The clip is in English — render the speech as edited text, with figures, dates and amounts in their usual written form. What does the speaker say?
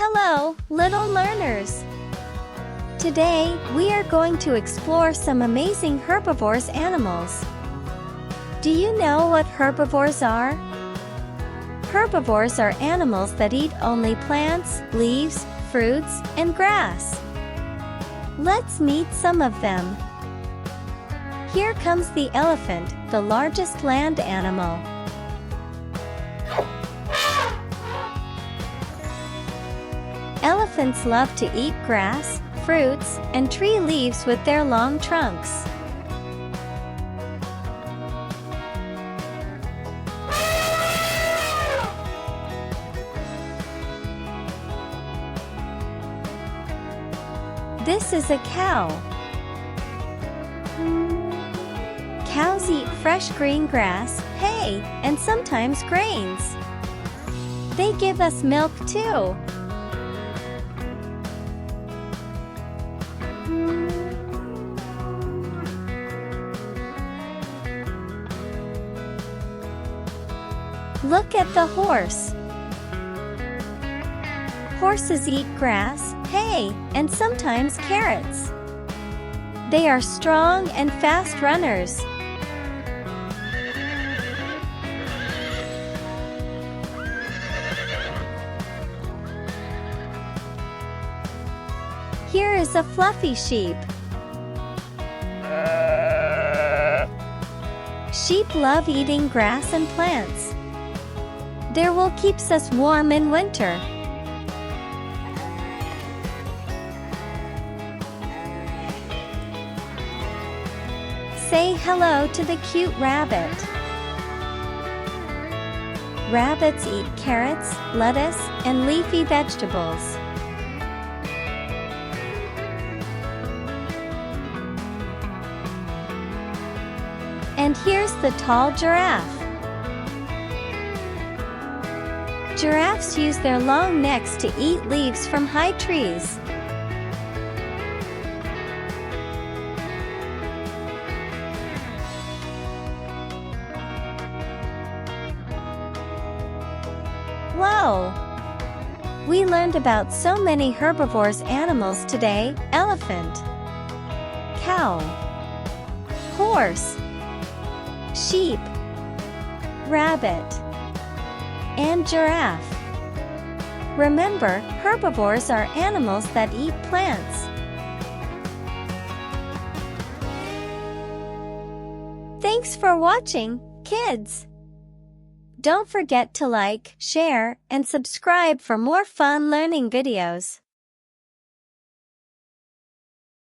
Hello, little learners! Today, we are going to explore some amazing herbivores animals. Do you know what herbivores are? Herbivores are animals that eat only plants, leaves, fruits, and grass. Let's meet some of them. Here comes the elephant, the largest land animal. Elephants love to eat grass, fruits, and tree leaves with their long trunks. This is a cow. Cows eat fresh green grass, hay, and sometimes grains. They give us milk too. Look at the horse. Horses eat grass, hay, and sometimes carrots. They are strong and fast runners. Here is a fluffy sheep. Sheep love eating grass and plants. Their wool keeps us warm in winter. Say hello to the cute rabbit. Rabbits eat carrots, lettuce, and leafy vegetables. And here's the tall giraffe. Giraffes use their long necks to eat leaves from high trees. Whoa! We learned about so many herbivores animals today: elephant, cow, horse, sheep, rabbit, and giraffe. Remember, herbivores are animals that eat plants. Thanks for watching, kids! Don't forget to like, share, and subscribe for more fun learning videos.